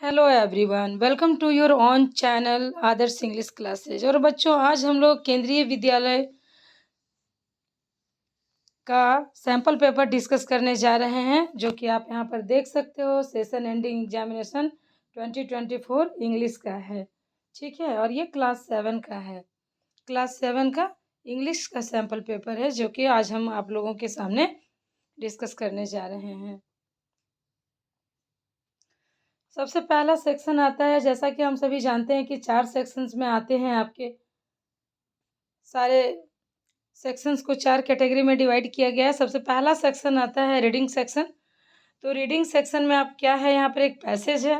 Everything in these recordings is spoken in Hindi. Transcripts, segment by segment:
Hello everyone, welcome to your own channel Adarsh English classes. और बच्चों, आज हम लोग केंद्रीय विद्यालय का सैंपल पेपर डिस्कस करने जा रहे हैं, जो कि आप यहाँ पर देख सकते हो। सेशन एंडिंग एग्जामिनेशन 2024 इंग्लिश का है, ठीक है। और ये क्लास 7 का है। क्लास 7 का इंग्लिश का सैंपल पेपर है, जो कि आज हम आप लोगों के सामने डिस्कस करने जा रहे हैं। सबसे पहला सेक्शन आता है, जैसा कि हम सभी जानते हैं कि 4 सेक्शंस में आते हैं। आपके सारे सेक्शंस को 4 कैटेगरी में डिवाइड किया गया है। सबसे पहला सेक्शन आता है रीडिंग सेक्शन। तो रीडिंग सेक्शन में आप क्या है, यहाँ पर एक पैसेज है,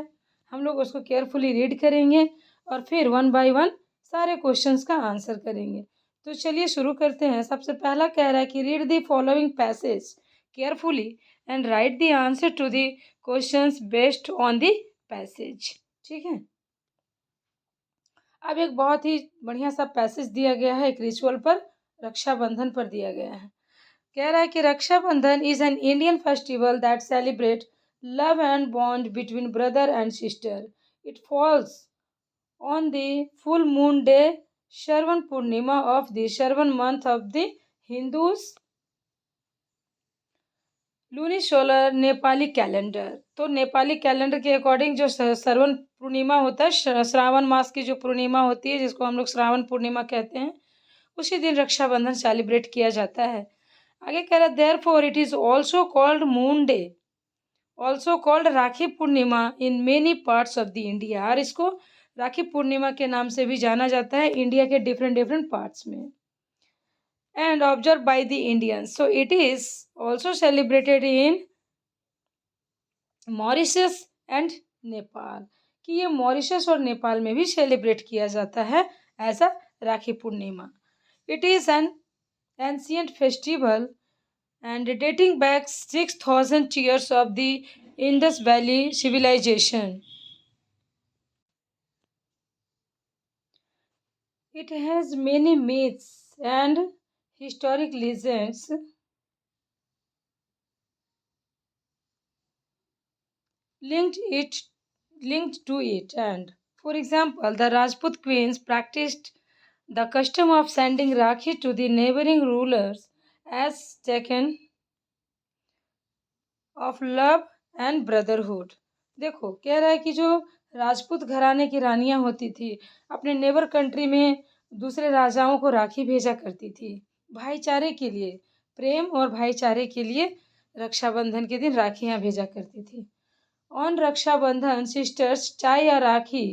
हम लोग उसको केयरफुली रीड करेंगे और फिर वन बाय वन सारे क्वेश्चंस का आंसर करेंगे। तो चलिए शुरू करते हैं। सबसे पहला कह रहा है कि read the following passage carefully and write the answer to the questions based on the passage, ठीक है। अब एक बहुत ही बढ़िया सा पैसेज दिया गया है, एक रिचुअल पर, रक्षाबंधन पर दिया गया है। कह रहा है कि Raksha Bandhan is an Indian festival that celebrate love and bond between brother and sister. It falls on the full moon day Shravan Purnima of the Shravan month of the Hindus lunisolar Nepali calendar. तो नेपाली कैलेंडर के अकॉर्डिंग जो श्रवण पूर्णिमा होता है, श्रावण मास की जो पूर्णिमा होती है, जिसको हम लोग श्रावण पूर्णिमा कहते हैं, उसी दिन रक्षाबंधन सेलिब्रेट किया जाता है। आगे कह रहा है therefore it is also called moon day, also called rakhi Purnima in many parts of the India. और इसको राखी पूर्णिमा के नाम से भी जाना जाता है इंडिया के डिफरेंट डिफरेंट पार्ट्स में। And observed by the Indians. So it is also celebrated in Mauritius and Nepal, कि ये मॉरिशस और नेपाल में भी सेलिब्रेट किया जाता है as a Rakhi Purnima. It is an ancient festival and dating back 6,000 years of the Indus Valley civilization. It has many myths and historic legends linked to it. And for example, the Rajput queens practiced the custom of sending rakhi to the neighboring rulers as token of love and brotherhood. देखो, कह रहा है कि जो राजपूत घराने की रानियां होती थी, अपने नेबर कंट्री में दूसरे राजाओं को राखी भेजा करती थी भाईचारे के लिए, प्रेम और भाईचारे के लिए रक्षाबंधन के दिन राखियां भेजा करती थी। ऑन रक्षाबंधन सिस्टर्स टाई या राखी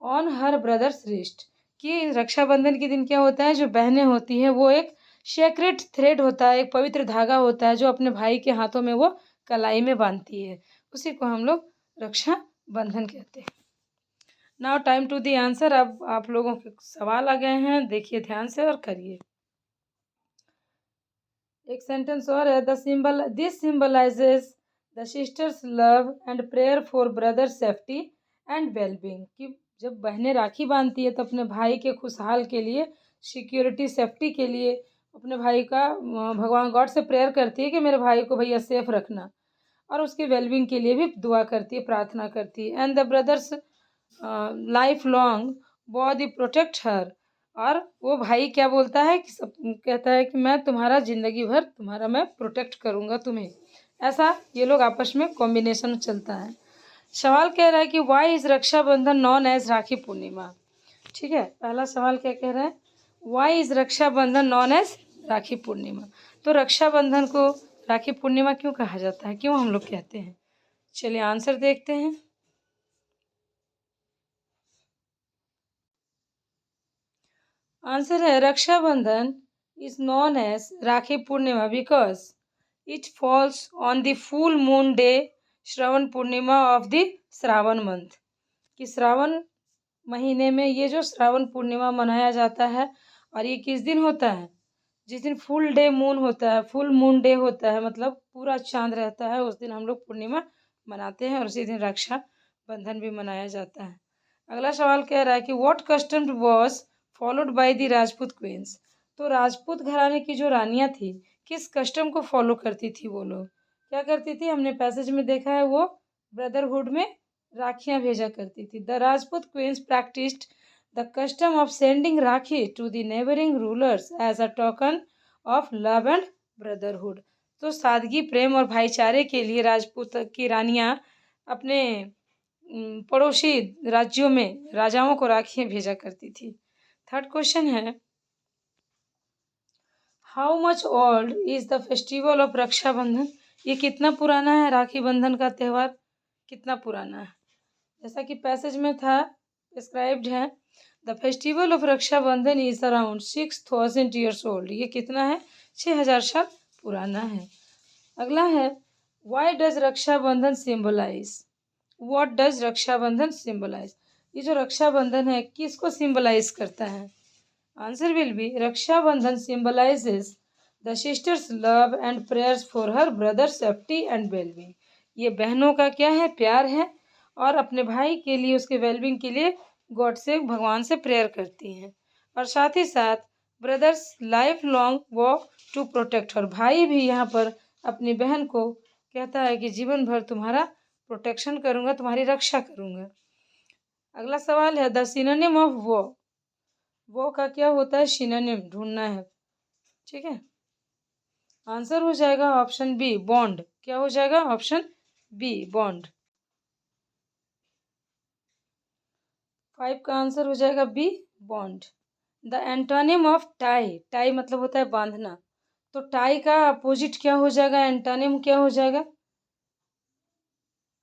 ऑन हर ब्रदर्स रिस्ट, कि रक्षाबंधन के दिन क्या होता है, जो बहनें होती हैं वो एक सेक्रेट थ्रेड होता है, एक पवित्र धागा होता है, जो अपने भाई के हाथों में वो कलाई में बांधती है, उसी को हम लोग रक्षा बंधन कहते हैं। Now time to the answer. अब आप लोगों के सवाल आ गए हैं, देखिए ध्यान से और करिए। एक सेंटेंस और है, this symbolizes the sisters love and prayer for brother safety and wellbeing, कि जब बहनें राखी बांधती है तो अपने भाई के खुशहाल के लिए, सिक्योरिटी सेफ्टी के लिए अपने भाई का भगवान गॉड से प्रेयर करती है कि मेरे भाई को भैया सेफ रखना, और उसके वेलबींग के लिए भी दुआ करती है, प्रार्थना करती है। And the brothers life long body protect हर, और वो भाई क्या बोलता है कि सब कहता है कि मैं तुम्हारा ज़िंदगी भर तुम्हारा मैं प्रोटेक्ट करूँगा तुम्हें। ऐसा ये लोग आपस में कॉम्बिनेशन चलता है। सवाल कह रहा है कि why is Raksha Bandhan known as Rakhi Purnima, ठीक है। पहला सवाल क्या कह रहा है, why is Raksha Bandhan known as Rakhi Purnima. तो रक्षाबंधन को राखी पूर्णिमा क्यों कहा जाता है, क्यों हम लोग कहते हैं। चलिए आंसर देखते हैं। आंसर है Rakshabandhan is known as Rakhi Purnima because it falls on the full moon day Shravan Purnima of the Shravan month, कि श्रावण महीने में ये जो श्रावण पूर्णिमा मनाया जाता है, और ये किस दिन होता है, जिस दिन फुल डे मून होता है, फुल मून डे होता है, मतलब पूरा चांद रहता है, उस दिन हम लोग पूर्णिमा मनाते हैं, और उसी दिन रक्षा बंधन भी मनाया जाता है। अगला सवाल कह रहा है कि what custom was followed by the Rajput queens. तो राजपूत घराने की जो रानियां थी, किस कस्टम को फॉलो करती थी, वो लोग क्या करती थी, हमने पैसेज में देखा है, वो ब्रदरहुड में राखियां भेजा करती थी। The Rajput queens practised the custom of sending rakhi to the neighbouring rulers as a token of love and brotherhood. तो सादगी, प्रेम और भाईचारे के लिए राजपूत की रानियां अपने पड़ोसी राज्यों में राजाओं को राखियां भेजा करती थी। थर्ड क्वेश्चन है, how much old is the festival of Rakshabandhan? ये कितना पुराना है? राखी बंधन का त्यौहार कितना पुराना है? जैसा कि पैसेज में था, डिस्क्राइब्ड है, the festival of Rakshabandhan is around 6000 years old. ये कितना है? 6000 साल पुराना है। अगला है, why does Rakshabandhan symbolise? What does Rakshabandhan symbolise? ये जो रक्षाबंधन है किसको सिंबलाइज करता है? Answer will be, Rakshabandhan symbolises the sisters love and prayers for her brother safety and wellbeing. ये बहनों का क्या है? प्यार है, और अपने भाई के लिए, उसके वेलबींग के लिए गॉड से, भगवान से प्रेयर करती हैं। और साथ ही साथ brothers life long walk to protect her. भाई भी यहाँ पर अपनी बहन को कहता है कि जीवन भर तुम्हारा प्रोटेक्शन करूंगा, तुम्हारी रक्षा करूंगा। अगला सवाल है, द सिनोनिम ऑफ वो का क्या होता है? सिनोनिम ढूंढना है, ठीक है। आंसर हो जाएगा ऑप्शन बी, बॉन्ड। क्या हो जाएगा? Option B, bond. 5 का आंसर हो जाएगा B, bond. The antonym of tie, tie मतलब होता है बांधना, तो टाई का अपोजिट क्या हो जाएगा? एंटोनिम क्या हो जाएगा?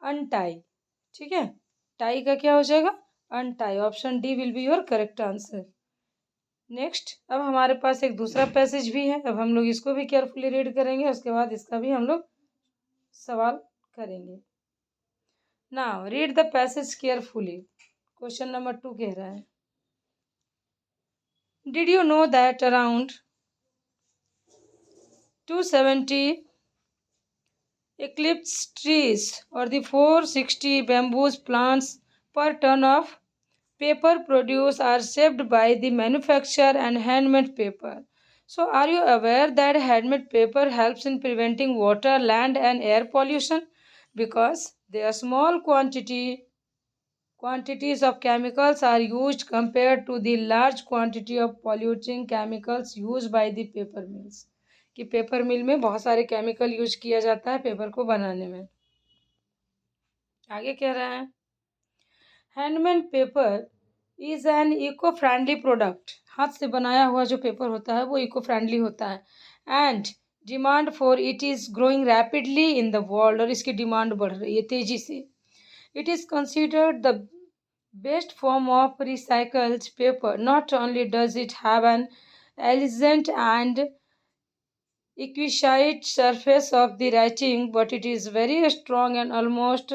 अनटाई, ठीक है। टाई का क्या हो जाएगा? Untie. Option D will be your correct answer. Next, अब हमारे पास एक दूसरा पैसेज भी है, अब हम लोग इसको भी केयरफुली रीड करेंगे, उसके बाद इसका भी हम लोग सवाल करेंगे। Now read the passage carefully. Question number 2 कह रहा है, did you know that around 270 eclipse trees or the 460 bamboo plants per ton of paper produce are shaped by the manufacture and handmade paper. So are you aware that handmade paper helps in preventing water, land and air pollution because their small quantities of chemicals are used compared to the large quantity of polluting chemicals used by the paper mills. कि पेपर मिल में बहुत सारे केमिकल यूज किया जाता है पेपर को बनाने में। आगे कह रहा है, handmade paper is an eco friendly product. हाथ से बनाया हुआ जो पेपर होता है वो इको फ्रेंडली होता है। And demand for it is growing rapidly in the world, और इसकी डिमांड बढ़ रही है तेजी से। It is considered the best form of recycled paper. Not only does it have an एलिजेंट and exquisite surface of the writing, but it is very strong and almost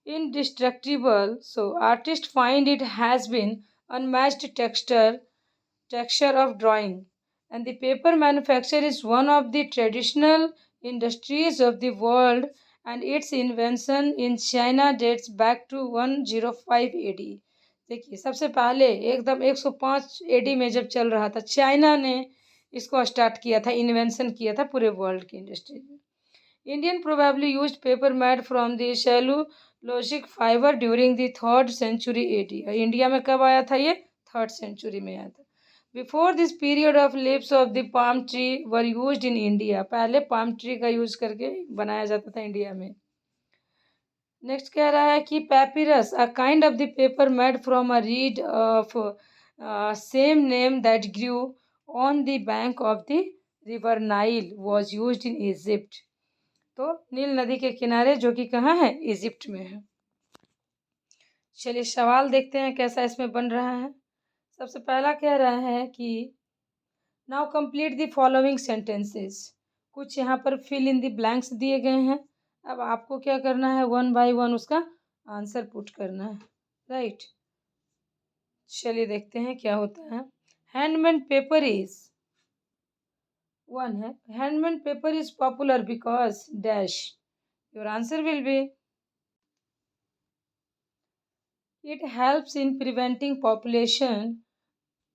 indestructible. So artists find it has been unmatched texture of drawing. And the paper manufacture is one of the traditional industries of the world, and its invention in China dates back to 105 AD. देखिए, सबसे पहले एकदम 105 एडी में जब चल रहा था, चाइना ने इसको स्टार्ट किया था, इन्वेंशन किया था पूरे वर्ल्ड की इंडस्ट्री में। Indian probably use paper made from the cellulosic fibre during the 3rd century AD। India में कब आया था? ये 3rd century में आया था। Before this period of leaves of the palm tree were used in India. पहले पाम ट्री का यूज करके बनाया जाता था इंडिया में। नेक्स्ट कह रहा है कि papyrus, a kind of the paper made from a reed of same name that grew on the bank of the river Nile was used in Egypt. तो नील नदी के किनारे, जो कि कहाँ है? इजिप्ट में है। चलिए सवाल देखते हैं कैसा इसमें बन रहा है। सबसे पहला कह रहा है कि now complete the following sentences. कुछ यहाँ पर फिल इन द ब्लैंक्स दिए गए हैं, अब आपको क्या करना है? 1 by 1 उसका आंसर पुट करना है, राइट। चलिए देखते हैं क्या होता है। हैंडमेड पेपर इज 1 है, handmade paper is popular because dash. Your answer will B, it helps in preventing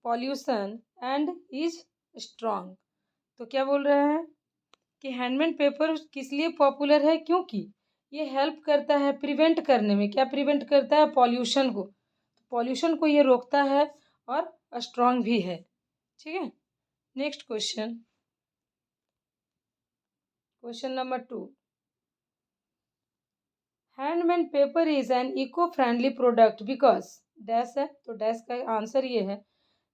pollution and is strong. तो क्या बोल रहे हैं कि हैंडमेड पेपर किस लिए पॉपुलर है? क्योंकि ये हेल्प करता है प्रिवेंट करने में। क्या प्रिवेंट करता है? पॉल्यूशन को। पॉल्यूशन को ये रोकता है और स्ट्रांग भी है। ठीक है। Next question, question number 2। Handmade paper is an eco friendly product because dash है, तो डैश का आंसर ये है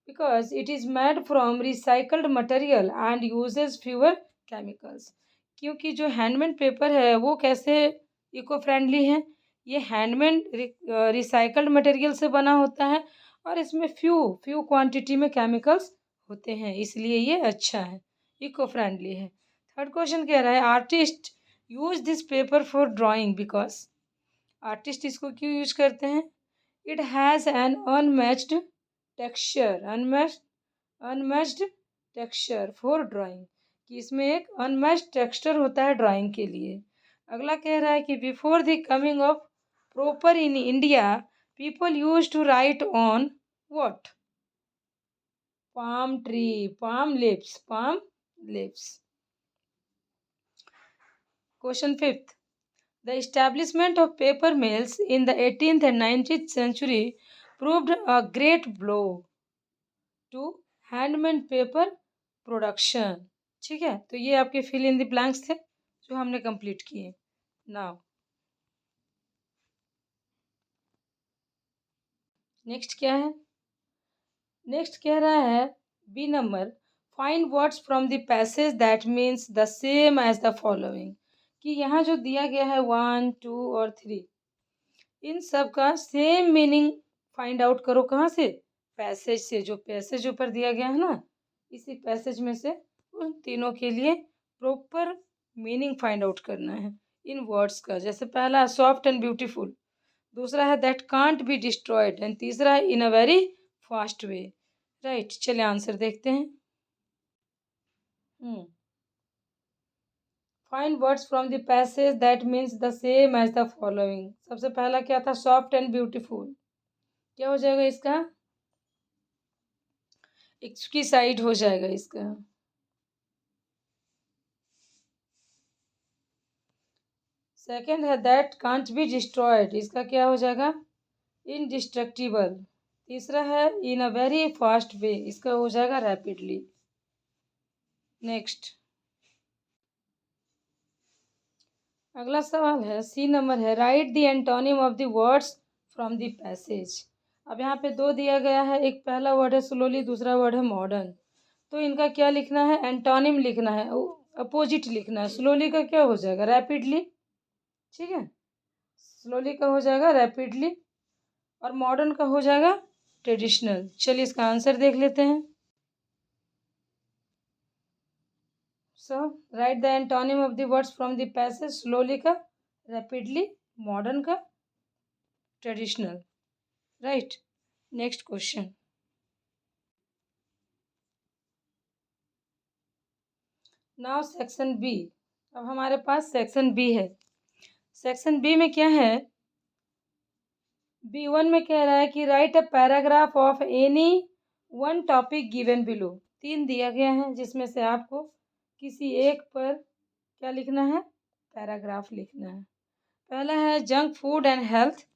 because it is made from recycled material and uses fewer chemicals. क्योंकि जो हैंडमेड पेपर है वो कैसे इको फ्रेंडली है? ये हैंडमेड रिसाइकल्ड मटेरियल से बना होता है और इसमें फ्यू फ्यू क्वांटिटी में केमिकल्स होते हैं, इसलिए ये अच्छा है, इको फ्रेंडली है। थर्ड क्वेश्चन कह रहा है artist use this paper for drawing because. Artist इसको क्यों यूज करते हैं? It has an unmatched texture, unmatched texture for drawing, कि इसमें एक अनमैच्ड टेक्सचर होता है ड्राइंग के लिए। अगला कह रहा है कि before the coming of proper in India people use to write on what? palm tree, palm leaves, palm leaves. Question 5th. The establishment of paper mills in the 18th and 19th century proved a great blow to handmade paper production. ठीक है, तो ये आपके फिल इन द ब्लैंक्स थे जो हमने कंप्लीट किए। नाउ नेक्स्ट क्या है? नेक्स्ट कह रहा है B number, find words from the passage that means the same as the following. कि यहाँ जो दिया गया है 1, 2 और 3, इन सब का सेम मीनिंग फाइंड आउट करो। कहाँ से? पैसेज से। जो पैसेज ऊपर दिया गया है ना, इसी पैसेज में से उन तीनों के लिए प्रॉपर मीनिंग फाइंड आउट करना है इन वर्ड्स का। जैसे पहला है सॉफ्ट एंड ब्यूटीफुल, दूसरा है that can't be destroyed and तीसरा है in a very fast way. Right, चलिए आंसर देखते हैं। Find words from the passage that means the same as the following. सबसे पहला क्या था? Soft and beautiful. क्या हो जाएगा इसका? इसकी साइड हो जाएगा इसका। सेकेंड है दैट कांट बी डिस्ट्रॉयड, इसका क्या हो जाएगा? इनडिस्ट्रक्टिबल। तीसरा है इन अ वेरी फास्ट वे, इसका हो जाएगा रैपिडली। नेक्स्ट अगला सवाल है सी नंबर है right the antonym of the words from the passage. अब यहाँ पे दो दिया गया है, एक पहला वर्ड है स्लोली, दूसरा वर्ड है मॉडर्न। तो इनका क्या लिखना है? एंटोनिम लिखना है, अपोजिट लिखना है। स्लोली का क्या हो जाएगा? रैपिडली। ठीक है, स्लोली का हो जाएगा रैपिडली और मॉडर्न का हो जाएगा ट्रेडिशनल। चलिए इसका आंसर देख लेते हैं। So write the antonym of the words from the passage. Slowly का रैपिडली, मॉडर्न का traditional. Right, next question. Now section B. अब हमारे पास सेक्शन बी है। सेक्शन बी में क्या है? B1 में कह रहा है कि write a paragraph of any one topic given below. 3 दिया गया है जिसमें से आपको किसी एक पर क्या लिखना है? पैराग्राफ लिखना है। पहला है जंक फूड एंड हेल्थ,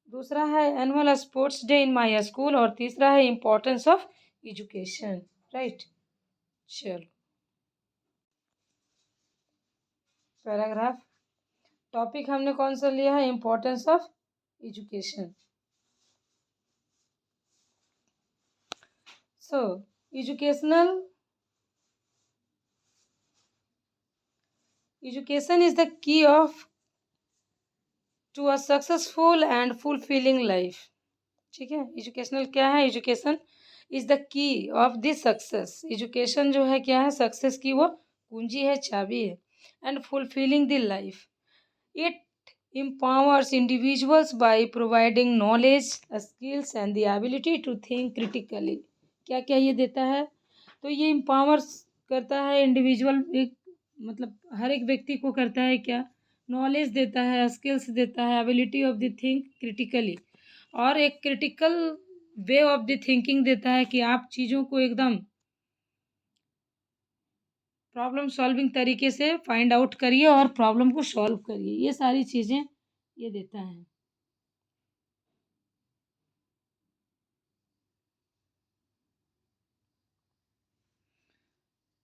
दूसरा है annual sports day in my school और तीसरा है इम्पोर्टेंस ऑफ एजुकेशन। राइट, चलो पैराग्राफ। टॉपिक हमने कौन सा लिया है? Importance of education. So, education is the key of to a successful and fulfilling life. ठीक है, एजुकेशनल क्या है? Education is the key of this success. Education जो है क्या है? सक्सेस की वो कुंजी है, चाबी है। And fulfilling the life, it empowers individuals by providing knowledge, skills and the ability to think critically. क्या क्या ये देता है? तो ये empowers करता है इंडिविजुअल, एक मतलब हर एक व्यक्ति को करता है क्या? नॉलेज देता है, स्किल्स देता है, ability of the think critically, और एक critical way of the thinking देता है कि आप चीज़ों को एकदम प्रॉब्लम सॉल्विंग तरीके से फाइंड आउट करिए और प्रॉब्लम को सॉल्व करिए, ये सारी चीज़ें ये देता है।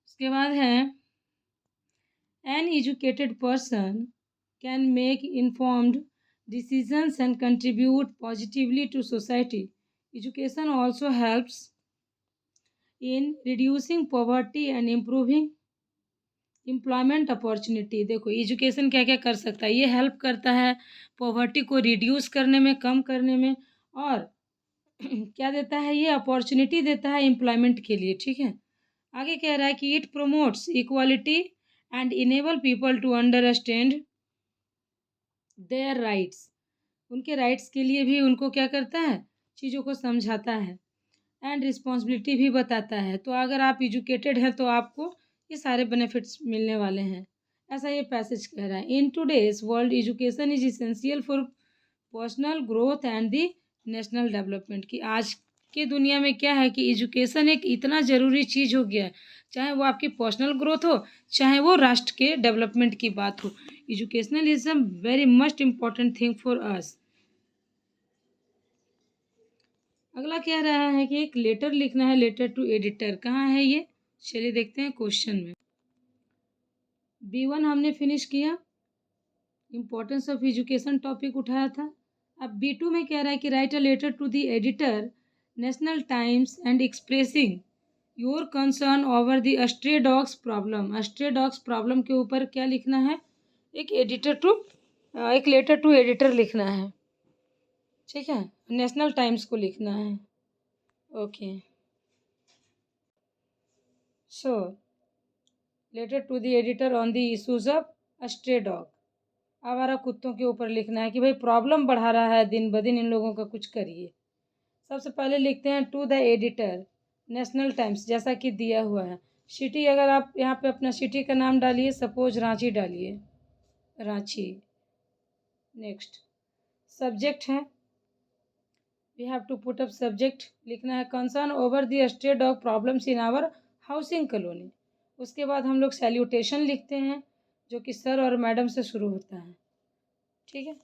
उसके बाद है an educated person can make informed decisions and contribute positively to society. Education also helps in reducing poverty and improving employment opportunity. देखो एजुकेशन क्या क्या कर सकता है, ये हेल्प करता है पॉवर्टी को रिड्यूस करने में, कम करने में, और क्या देता है, ये अपॉर्चुनिटी देता है एम्प्लॉयमेंट के लिए। ठीक है, आगे कह रहा है कि it promotes equality and enable people to understand their rights. उनके राइट्स के लिए भी उनको क्या करता है, चीज़ों को समझाता है, एंड रिस्पॉन्सिबिलिटी भी बताता है। तो अगर आप एजुकेटेड हैं तो आपको ये सारे बेनिफिट्स मिलने वाले हैं, ऐसा ये पैसेज कह रहा है। In today's world education is essential for personal growth and the national development. की आज की दुनिया में क्या है कि एजुकेशन एक इतना ज़रूरी चीज़ हो गया है, चाहे वो आपकी पर्सनल ग्रोथ हो, चाहे वो राष्ट्र के डेवलपमेंट की बात हो। Educational is a very must important thing for us. अगला कह रहा है कि एक लेटर लिखना है, लेटर टू एडिटर। कहाँ है ये, चलिए देखते हैं क्वेश्चन में। B1 हमने फिनिश किया, इम्पोर्टेंस ऑफ एजुकेशन टॉपिक उठाया था। अब B2 में कह रहा है कि write a letter to the editor national times and expressing your concern over the stray dogs problem. Stray dogs problem के ऊपर क्या लिखना है, एक लेटर टू एडिटर लिखना है। ठीक है, नेशनल टाइम्स को लिखना है। Okay, so letter to the editor on the issues of stray dog. आवारा कुत्तों के ऊपर लिखना है कि भाई प्रॉब्लम बढ़ा रहा है दिन ब दिन, इन लोगों का कुछ करिए। सबसे पहले लिखते हैं to the editor national times, जैसा कि दिया हुआ है। सिटी, अगर आप यहाँ पे अपना सिटी का नाम डालिए, सपोज रांची डालिए, रांची। नेक्स्ट सब्जेक्ट है, we have to put up subject, लिखना है concern over the stray dog problems in our housing colony. उसके बाद हम लोग सैल्यूटेशन लिखते हैं, जो कि सर और मैडम से शुरू होता है। ठीक है,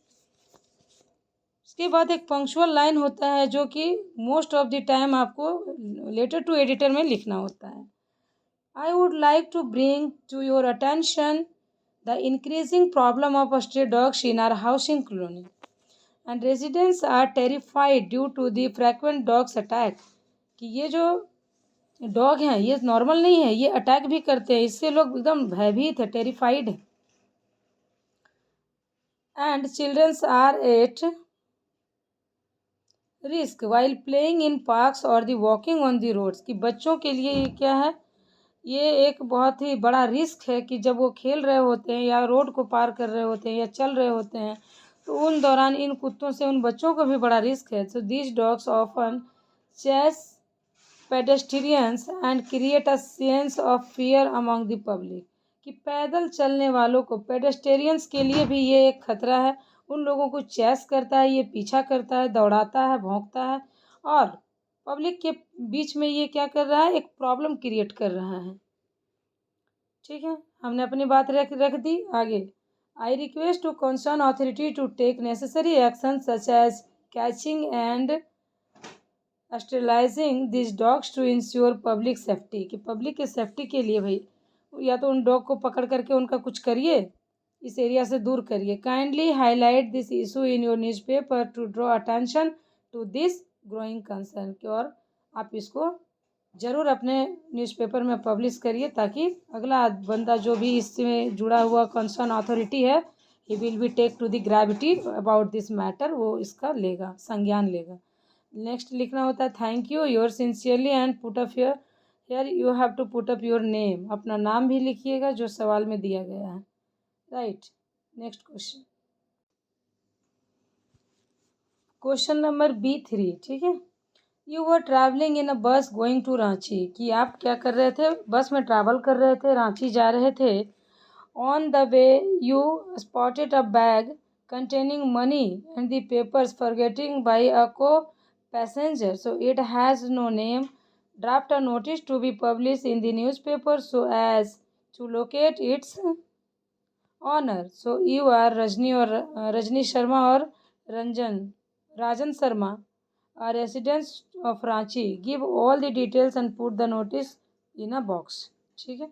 उसके बाद एक पंक्चुअल लाइन होता है, जो कि मोस्ट ऑफ द टाइम आपको लेटर टू एडिटर में लिखना होता है। I would like to bring to your attention the increasing problem of stray dogs in our housing colony and residents are terrified due to the frequent dogs attack. कि ये जो डॉग हैं ये नॉर्मल नहीं है, ये अटैक भी करते हैं, इससे लोग एकदम भयभीत है, टेरिफाइड है। And childrens are at risk while playing in parks और the walking on the roads. कि बच्चों के लिए ये क्या है, ये एक बहुत ही बड़ा रिस्क है कि जब वो खेल रहे होते हैं या रोड को पार कर रहे होते हैं या चल रहे होते हैं, तो उन दौरान इन कुत्तों से उन बच्चों को भी बड़ा रिस्क है। So these dogs often chase pedestrians and create a sense of fear among the public. कि पैदल चलने वालों को, पेडेस्ट्रियंस के लिए भी ये एक खतरा है। उन लोगों को चेस करता है, ये पीछा करता है, दौड़ाता है, भौंकता है, और पब्लिक के बीच में ये क्या कर रहा है, एक प्रॉब्लम क्रिएट कर रहा है। ठीक है, हमने अपनी बात रख दी आगे। I request to concern authority to take necessary action such as catching and sterilising this dogs to ensure public safety. कि पब्लिक के सेफ्टी के लिए भाई या तो उन डॉग को पकड़ करके उनका कुछ करिए, इस एरिया से दूर करिए। Kindly highlight this issue in your newspaper to draw attention to this growing concern. कि और आप इसको ज़रूर अपने न्यूज़पेपर में पब्लिश करिए, ताकि अगला बंदा जो भी इसमें जुड़ा हुआ कंसर्न अथॉरिटी है, he will be take to the gravity about this matter, वो इसका लेगा, संज्ञान लेगा। नेक्स्ट लिखना होता है thank you your sincerely and put up your, here you have to put up your name. अपना नाम भी लिखिएगा जो सवाल में दिया गया है। Right, next question, question number B3। ठीक है, you were travelling in a बस गोइंग टू रांची। कि आप क्या कर रहे थे, बस में ट्रैवल कर रहे थे, रांची जा रहे थे। On the way you spotted a bag containing money and the papers forgetting by a co-passenger, so it has no name. Draft a notice to be published in the newspaper so as to locate its owner. So you are Rajni और रजनी शर्मा और Rajan Sharma are residents of Ranchi, give all the details and put the notice in a box. ठीक है,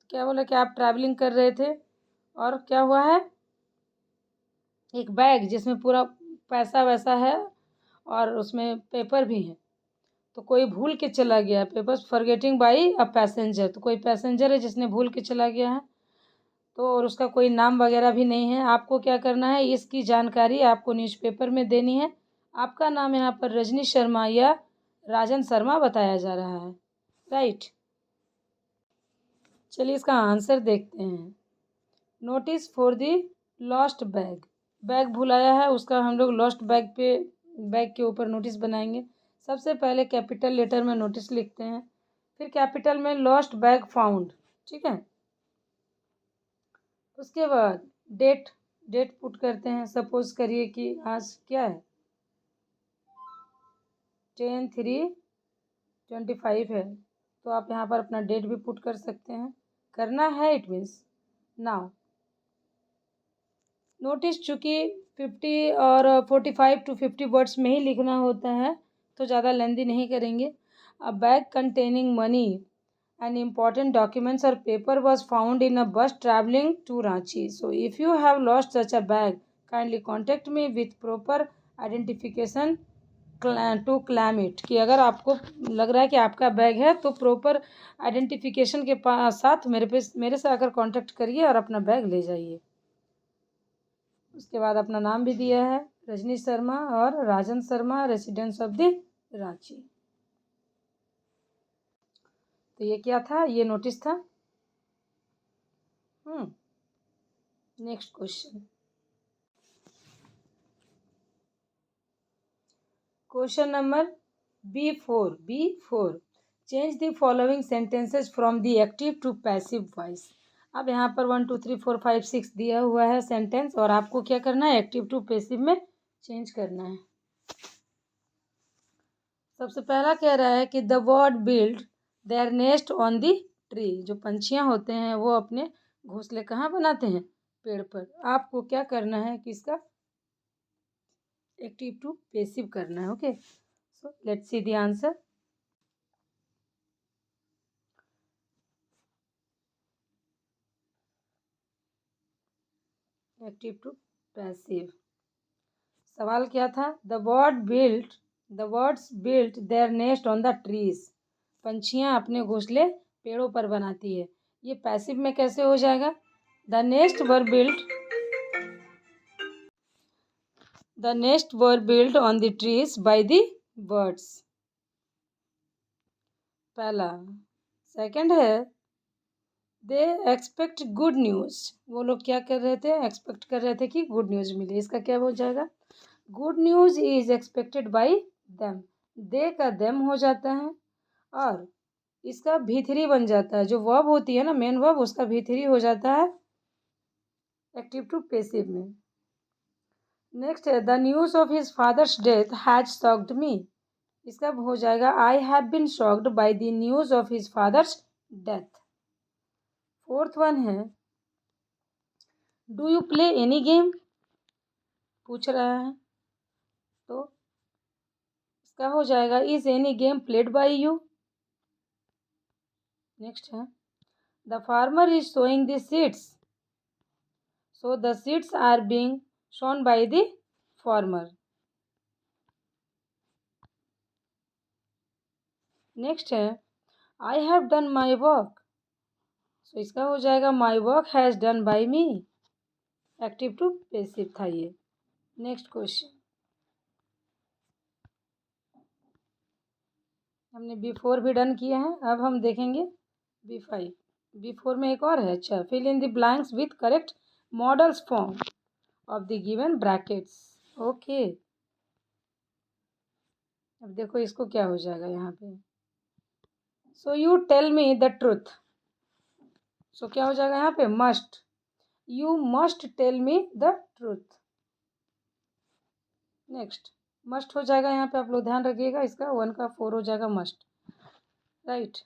क्या बोला कि आप ट्रैवलिंग कर रहे थे और क्या हुआ है, एक बैग जिसमें पूरा पैसा वैसा है और उसमें पेपर भी है, तो कोई भूल के चला गया, papers forgetting by a passenger, तो कोई पैसेंजर है जिसने भूल के चला गया है, तो और उसका कोई नाम वगैरह भी नहीं है। आपको क्या करना है, इसकी जानकारी आपको न्यूज़पेपर में देनी है। आपका नाम यहाँ पर रजनी शर्मा या राजन शर्मा बताया जा रहा है, राइट। चलिए इसका आंसर देखते हैं। Notice for the lost bag, bag भुलाया है उसका हम लोग लॉस्ट बैग पे, बैग के ऊपर नोटिस बनाएंगे। सबसे पहले कैपिटल लेटर में नोटिस लिखते हैं, फिर कैपिटल में लॉस्ट बैग फाउंड, ठीक है। उसके बाद डेट पुट करते हैं। सपोज करिए कि आज क्या है, 10/3/25 है, तो आप यहाँ पर अपना डेट भी पुट कर सकते हैं। करना है इट मीन्स नाउ। नोटिस चूँकि 50 और 45 to 50 वर्ड्स में ही लिखना होता है, तो ज़्यादा लेंदी नहीं करेंगे। A bag containing money and important documents और paper was found in a bus travelling to Ranchi. So if you have lost such a bag kindly contact me with proper identification to claim it. कि अगर आपको लग रहा है कि आपका बैग है तो प्रॉपर आइडेंटिफिकेशन के साथ मेरे से आकर कांटेक्ट करिए और अपना बैग ले जाइए। उसके बाद अपना नाम भी दिया है, रजनी शर्मा और Rajan Sharma, residents of the Ranchi. तो ये क्या था, ये नोटिस था। Next question, question number B4 change the following sentences from the active to passive voice. अब यहाँ पर 1 2 3 4 5 6 दिया हुआ है सेंटेंस, और आपको क्या करना है, एक्टिव टू पैसिव में चेंज करना है। सबसे पहला कह रहा है कि the bird build their nest on the tree. जो पंछियाँ होते हैं वो अपने घोंसले कहाँ बनाते हैं, पेड़ पर। आपको क्या करना है कि इसका एक्टिव टू पैसिव करना है। Okay, so let's see the answer. Active to passive. सवाल क्या था, the birds built their nest on the trees. पंछियाँ अपने घोंसले पेड़ों पर बनाती है। ये पैसिव में कैसे हो जाएगा, the nest were built on the trees by the birds, पहला। सेकंड है दे एक्सपेक्ट गुड न्यूज़। वो लोग क्या कर रहे थे, एक्सपेक्ट कर रहे थे कि गुड न्यूज़ मिले। इसका क्या हो जाएगा, good news is expected by them. They का देम हो जाता है और इसका भी3 बन जाता है। जो वर्ब होती है ना, मेन वर्ब, उसका भी3 हो जाता है एक्टिव टू पैसिव में। नेक्स्ट है the news of his father's death has shocked me. इसका हो जाएगा I have been shocked by the news of his father's death. Fourth one है do you play any game, पूछ रहा है, तो इसका हो जाएगा is any game played by you. Next है the farmer is sowing the seeds, so the seeds are being sown by the farmer. Next है I have done my work, so इसका हो जाएगा my work has done by me. Active to passive था ये। नेक्स्ट क्वेश्चन, हमने B4 भी डन किया है, अब हम देखेंगे B5। B4 में एक और है, अच्छा, fill in the blanks with correct modals form of the given brackets. Okay, अब देखो इसको क्या हो जाएगा यहाँ पे, so you tell me the truth. So क्या हो जाएगा यहाँ पे, must, you must tell me the truth. Next must हो जाएगा यहाँ पे, आप लोग ध्यान रखिएगा, इसका 1 का 4 हो जाएगा मस्ट, राइट।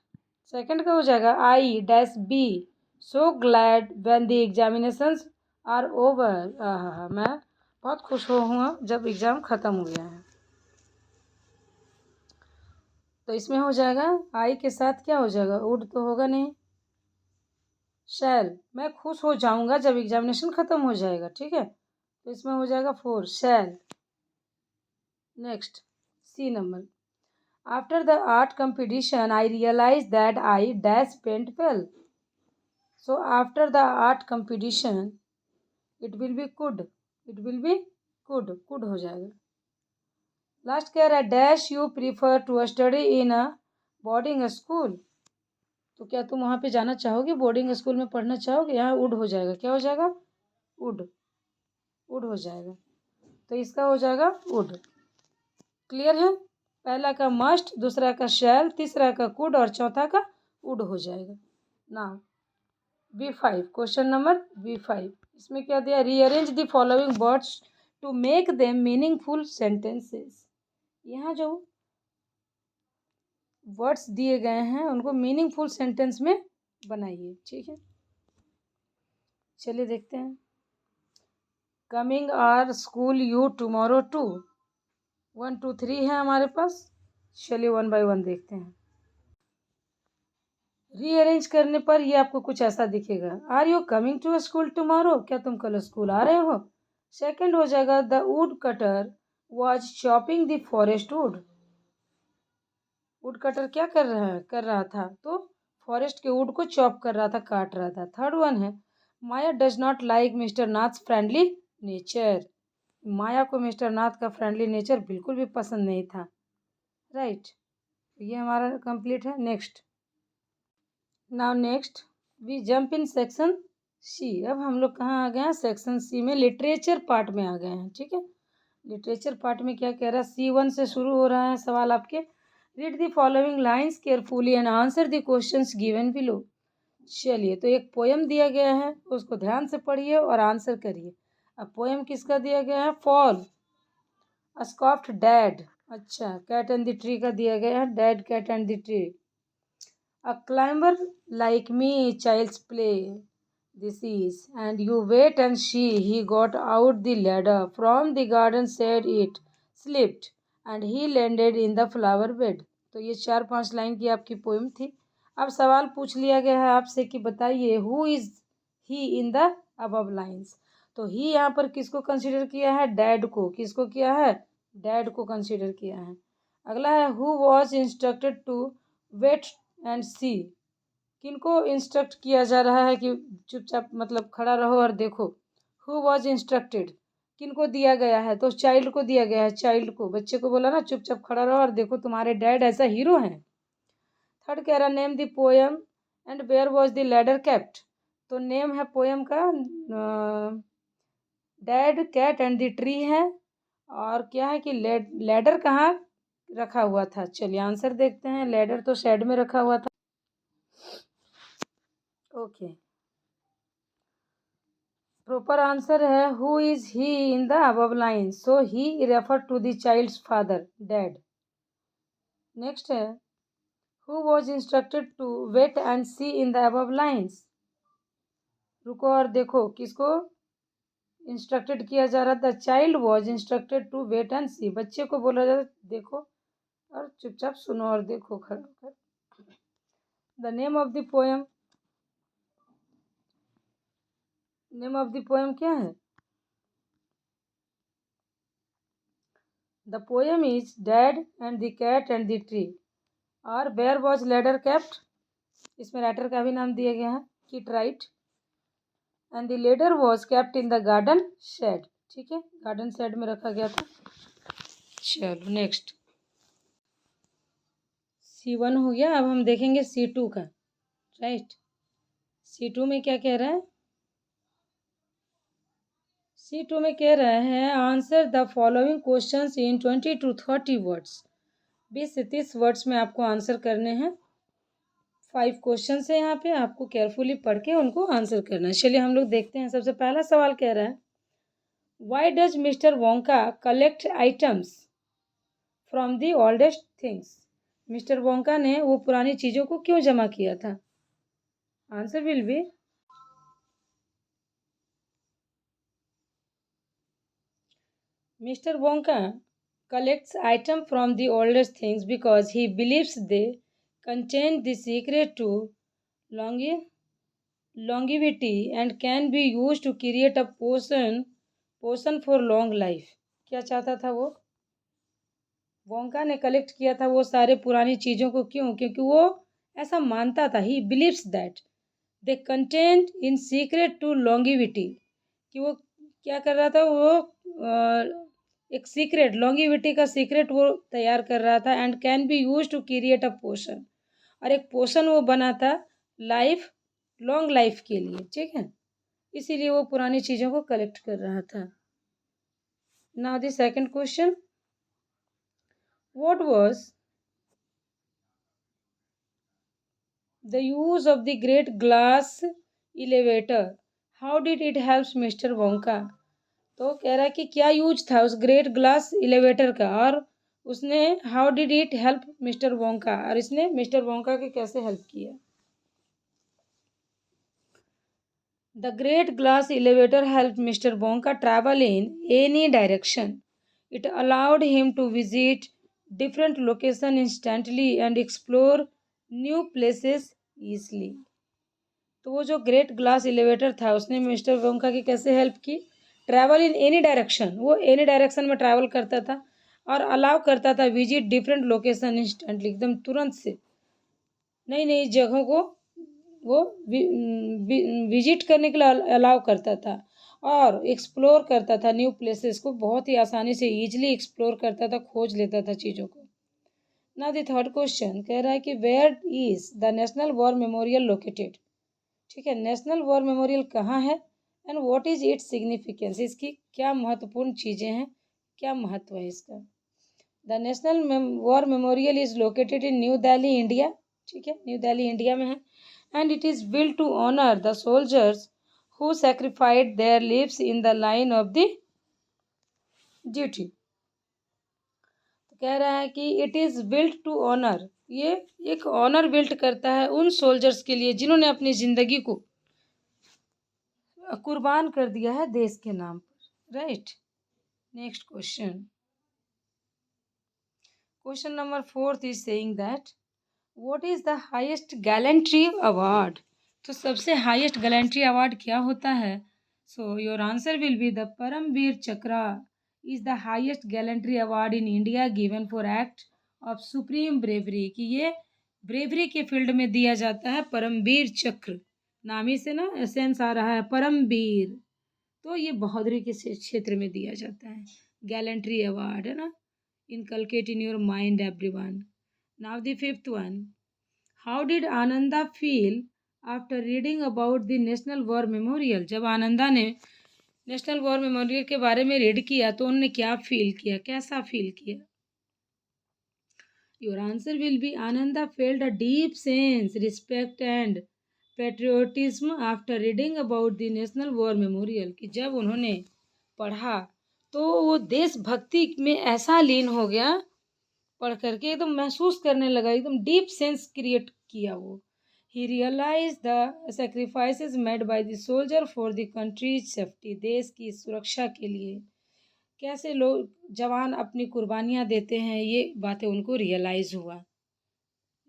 सेकंड का हो जाएगा I-B so glad when the examinations are over. मैं बहुत खुश हुआ जब एग्ज़ाम ख़त्म हो गया है। तो इसमें हो जाएगा आई के साथ क्या हो जाएगा, वुड तो होगा नहीं, शैल। मैं खुश हो जाऊंगा जब एग्जामिनेशन ख़त्म हो जाएगा, ठीक है। तो इसमें हो जाएगा 4 shall. Next C number, after the art competition I realize that I dash paint well. So after the art competition it will be could, it will be could, could हो जाएगा। लास्ट कह रहा है dash you prefer to study in a boarding school. तो क्या तुम वहाँ पे जाना चाहोगे, बोर्डिंग स्कूल में पढ़ना चाहोगे। यहाँ वुड हो जाएगा, क्या हो जाएगा, वुड, वुड हो जाएगा। तो इसका हो जाएगा वुड। क्लियर है, पहला का मस्ट, दूसरा का शैल, तीसरा का कुड और चौथा का वुड हो जाएगा ना। B5 क्वेश्चन नंबर B5, इसमें क्या दिया, rearrange the following words to make them meaningful sentences. यहाँ जो वर्ड्स दिए गए हैं उनको मीनिंगफुल सेंटेंस में बनाइए, ठीक है। चलिए देखते हैं। Coming are school you tomorrow to, 1 2 3 है हमारे पास। चलिए 1 बाय 1 देखते हैं। रीअरेंज करने पर ये आपको कुछ ऐसा दिखेगा, are you coming to school tomorrow, क्या तुम कल स्कूल आ रहे हो। सेकंड हो जाएगा the wood cutter was chopping the forest would. Would cutter क्या कर रहा था, तो फॉरेस्ट के वुड को चॉप कर रहा था, काट रहा था। थर्ड वन है Maya does not like mister Nath friendly nature. Maya को मिस्टर नाथ का फ्रेंडली नेचर बिल्कुल भी पसंद नहीं था, राइट। ये हमारा कंप्लीट है। Next, now next we jump in section C. अब हम लोग कहाँ आ गए हैं, सेक्शन सी में, लिटरेचर पार्ट में आ गए हैं, ठीक है। लिटरेचर पार्ट में क्या कह रहा है, C1 से शुरू हो रहा है सवाल आपके। Read the following lines carefully and answer the questions given below. चलिए, तो एक पोयम दिया गया है, उसको ध्यान से पढ़िए और आंसर करिए। अब पोयम किसका दिया गया है, फॉल स्कॉफ्ड डैड। अच्छा, कैट एंड द ट्री का दिया गया है, dad cat and the tree. A climber like me, child's play. This is, and you wait and see. He got out the ladder from the garden, said it slipped, and he landed in the flower bed. तो ये 4-5 लाइन की आपकी पोएम थी। अब सवाल पूछ लिया गया है आपसे कि बताइए who is he in the above lines. तो ही यहाँ पर किसको कंसीडर किया है, डैड को। किसको किया है, डैड को कंसीडर किया है। अगला है who was instructed to wait and see. किनको इंस्ट्रक्ट किया जा रहा है कि चुपचाप मतलब खड़ा रहो और देखो। हु वॉज इंस्ट्रक्टेड, किनको दिया गया है, तो चाइल्ड को दिया गया है, चाइल्ड को, बच्चे को बोला ना चुपचाप खड़ा रहो और देखो तुम्हारे डैड ऐसा हीरो हैं। थर्ड कह रहा name the poem and where was the ladder kept. तो नेम है पोएम का dad cat and the tree है, और क्या है कि लैडर कहाँ रखा हुआ था। चलिए आंसर देखते हैं, लैडर तो शेड में रखा हुआ था। ओके, प्रॉपर आंसर है who is he in the above line, so he refer to the child's father dad. Next है who was instructed to wait and see in the above lines. रुको और देखो, किसको इंस्ट्रक्टेड किया जा रहा था, child was instructed to wait and see. बच्चे को बोला जा रहा देखो और चुपचाप सुनो और देखो खड़ा होकर। The name of the poem, name of the poem क्या है, the poem is dad and the cat and the tree. और वेयर वॉज लेडर केप्ट, इसमें राइटर का भी नाम दिया गया है, Kit Wright. And the ladder was kept in the garden shed, ठीक है, गार्डन शेड में रखा गया था। चलो नेक्स्ट, C1 हो गया। अब हम देखेंगे C2 का, राइट। C2 में क्या कह रहा है, C2 में कह रहे हैं answer the following questions in 20 to 30 words. 20 से 30 वर्ड्स में आपको आंसर करने हैं। 5 क्वेश्चन है यहाँ पे, आपको केयरफुली पढ़ के उनको आंसर करना है। चलिए हम लोग देखते हैं। सबसे पहला सवाल कह रहा है why does mister Wonka collect items from the oldest things. Mister Wonka ने वो पुरानी चीज़ों को क्यों जमा किया था। Answer will B Mr. Wonka collects items from the oldest things because he believes they contain the secret to longe- longevity and can be used to create a potion for long life. क्या चाहता था वो? वोंका ने कलेक्ट किया था वो सारे पुरानी चीज़ों को, क्यों? क्योंकि वो ऐसा मानता था, he believes that they content in secret to longevity, कि वो क्या कर रहा था, वो एक सीक्रेट लॉन्गिविटी का सीक्रेट वो तैयार कर रहा था and can be use to create a potion, और एक पोशन वो बना था लाइफ, लॉन्ग लाइफ के लिए, ठीक है, इसीलिए वो पुरानी चीज़ों को कलेक्ट कर रहा था. Now the second question, what was the use of the great glass elevator, how did it help mister Wonka? तो कह रहा है कि क्या यूज था उस ग्रेट ग्लास एलिवेटर का, और उसने how did it help mister Wonka, और इसने मिस्टर वोंका के कैसे हेल्प किया. The great glass elevator help mister Wonka travel in any direction. It allowed him to visit different location instantly and explore new places easily. तो वो जो ग्रेट ग्लास एलिवेटर था उसने मिस्टर वोंका की कैसे हेल्प की? ट्रैवल इन एनी डायरेक्शन, वो एनी डायरेक्शन में ट्रैवल करता था और अलाउ करता था विजिट डिफरेंट लोकेशन इंस्टेंटली, एकदम तुरंत से नई नई जगहों को वो विजिट करने के लिए अलाउ करता था और एक्सप्लोर करता था न्यू प्लेसेस को, बहुत ही आसानी से ईजिली एक्सप्लोर करता था, खोज लेता था चीज़ों को. नाउ द थर्ड क्वेश्चन कह रहा है कि where is the national war memorial located. ठीक है, नेशनल वॉर मेमोरियल कहाँ है and what is its significance, इसकी क्या महत्वपूर्ण चीज़ें हैं, क्या महत्व है इसका. The national war memorial is located in New Delhi India. ठीक है, न्यू दिल्ली इंडिया में है and it is built to honour the soldiers who sacrificed their lives in the line of the duty. तो कह रहा है कि it is built to honour, ये एक ऑनर बिल्ट करता है उन सोल्जर्स के लिए जिन्होंने अपनी ज़िंदगी को कुर्बान कर दिया है देश के नाम पर. Right. Next question, question number fourth is saying that what is the highest gallantry award. तो सबसे हाईएस्ट गैलेंट्री अवार्ड क्या होता है? So your answer will be the Paramvir Chakra is the highest gallantry award in India given for act of supreme bravery, कि ये ब्रेवरी के फील्ड में दिया जाता है परमवीर चक्र, नाम ही से ना सेंस आ रहा है परमवीर, तो ये बहादुरी के क्षेत्र में दिया जाता है. गैलेंट्री अवार्ड है ना, inculcate in your mind everyone. Now the fifth one, how did Ananda feel after reading about the national war memorial. जब आनंदा ने नेशनल वॉर मेमोरियल के बारे में रीड किया तो उन्होंने क्या फील किया, कैसा फील किया. Your answer will B Ananda failed a deep sense respect and patriotism after reading about the national war memorial, कि जब उन्होंने पढ़ा तो वो देशभक्ति में ऐसा लीन हो गया, पढ़ करके एकदम महसूस करने लगा, एकदम डीप सेंस क्रिएट किया वो. He realize the sacrifices made by the soldier for the country's safety, देश की सुरक्षा के लिए कैसे लोग जवान अपनी कुर्बानियाँ देते हैं, ये बातें उनको रियलाइज हुआ.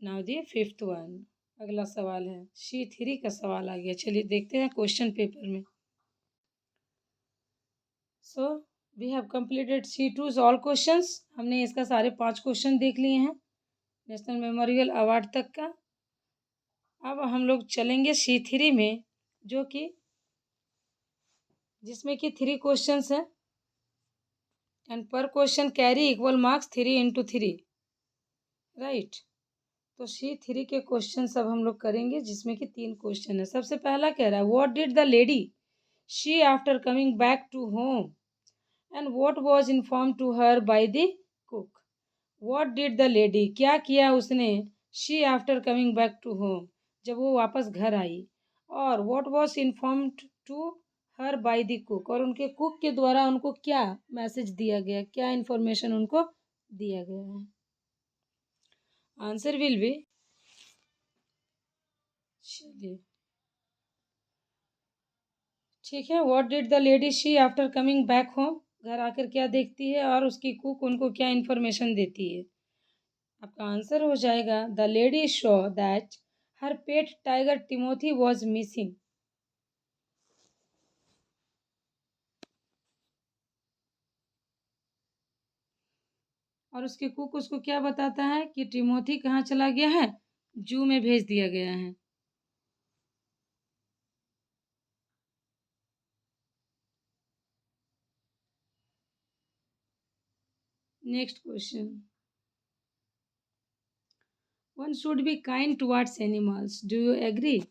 नाउ दी फिफ्थ वन, अगला सवाल है C3 का सवाल आ गया, चलिए देखते हैं क्वेश्चन पेपर में. So we have completed C2's all questions, हमने इसका सारे 5 क्वेश्चन देख लिए हैं नेशनल मेमोरियल अवार्ड तक का. अब हम लोग चलेंगे C3 में, जो कि जिसमें कि 3 क्वेश्चंस हैं एंड पर question carry equal marks 3 into 3. Right. तो C3 के क्वेश्चन सब हम लोग करेंगे जिसमें कि 3 क्वेश्चन है. सबसे पहला कह रहा है what did the lady she after coming back to home and what was inform to her by the cook. What did the lady, क्या किया उसने, she after coming back to home, जब वो वापस घर आई, और what was informed to her by the cook, और उनके कुक के द्वारा उनको क्या मैसेज दिया गया, क्या इन्फॉर्मेशन उनको दिया गया है. आंसर विल बी, चलिए ठीक है, what did the lady she after coming back home, घर आकर क्या देखती है और उसकी कुक उनको क्या इन्फॉर्मेशन देती है। आपका आंसर हो जाएगा the lady show that her pet tiger Timothy was missing. और उसके कुक उसको क्या बताता है कि टिमोथी कहाँ चला गया है, जू में भेज दिया गया है। Next question, one should be kind towards animals, do you agree?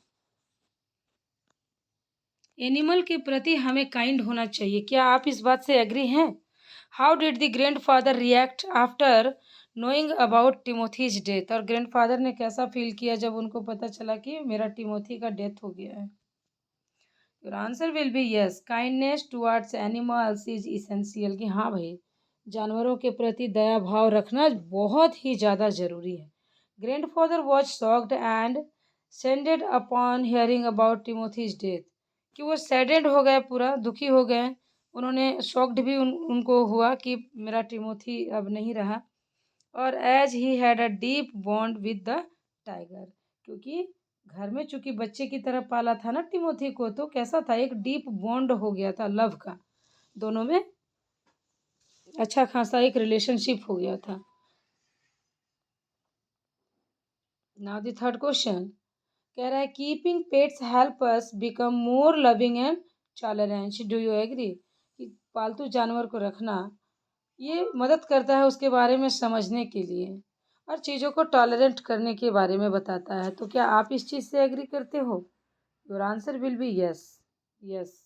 Animal के प्रति हमें काइंड होना चाहिए, क्या आप इस बात से एग्री हैं? How did the grandfather react after knowing about Timothy's death, और ग्रैंडफादर ने कैसा फील किया जब उनको पता चला कि मेरा टिमोथी का डेथ हो गया है? Your answer will B yes, kindness towards animals is essential, कि हाँ भाई जानवरों के प्रति दया भाव रखना बहुत ही ज़्यादा ज़रूरी है। Grandfather was shocked and saddened upon hearing about Timothy's death, कि वो सैडेड हो गए, पूरा दुखी हो गए, उन्होंने शॉक्ड भी उनको हुआ कि मेरा टिमोथी अब नहीं रहा। और as he had a deep bond with the tiger, क्योंकि घर में चूंकि बच्चे की तरह पाला था ना टिमोथी को, तो कैसा था, एक डीप बॉन्ड हो गया था लव का, दोनों में अच्छा खासा एक रिलेशनशिप हो गया था। नाउ द थर्ड क्वेश्चन कह रहा है keeping pets help us become more loving and tolerant, do you agree? कि पालतू जानवर को रखना ये मदद करता है उसके बारे में समझने के लिए और चीज़ों को टॉलरेट करने के बारे में बताता है, तो क्या आप इस चीज़ से एग्री करते हो? Your answer will B yes, yes.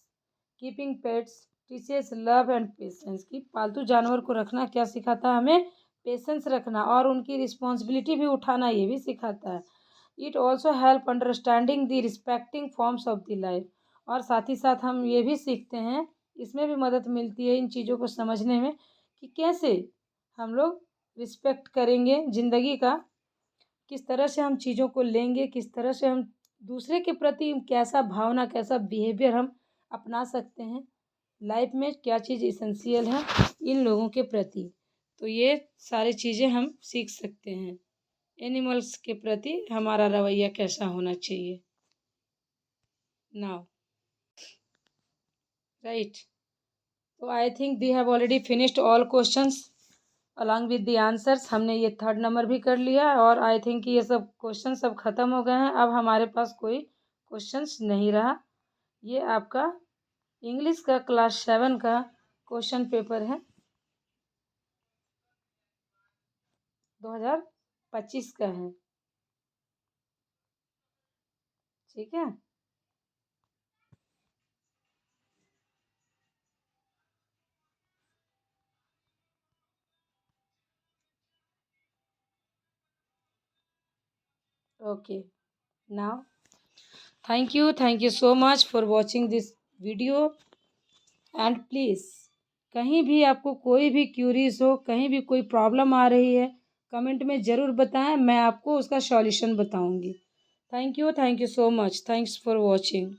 Keeping pets teaches love and patience, की पालतू जानवर को रखना क्या सिखाता है हमें, पेशेंस रखना और उनकी रिस्पॉन्सिबिलिटी भी उठाना, ये भी सिखाता है। It also help understanding the respecting forms of the life, और साथ ही साथ हम ये भी सीखते हैं, इसमें भी मदद मिलती है इन चीज़ों को समझने में कि कैसे हम लोग रिस्पेक्ट करेंगे ज़िंदगी का, किस तरह से हम चीज़ों को लेंगे, किस तरह से हम दूसरे के प्रति कैसा भावना, कैसा बिहेवियर हम अपना सकते हैं लाइफ में, क्या चीज़ इसेंशियल है इन लोगों के प्रति। तो ये सारी चीज़ें हम सीख सकते हैं, एनिमल्स के प्रति हमारा रवैया कैसा होना चाहिए। नाउ राइट, तो I think we have already finished all questions along with the answers. हमने ये थर्ड नंबर भी कर लिया और आई थिंक ये सब क्वेश्चन सब ख़त्म हो गए हैं। अब हमारे पास कोई क्वेश्चंस नहीं रहा। ये आपका इंग्लिश का क्लास 7 का क्वेश्चन पेपर है, 2025 का है, ठीक है। Okay, now thank you so much for watching this video and please कहीं भी आपको कोई भी क्यूरीज हो, कहीं भी कोई प्रॉब्लम आ रही है, कमेंट में ज़रूर बताएं, मैं आपको उसका सॉल्यूशन बताऊंगी। Thank you so much, thanks for watching.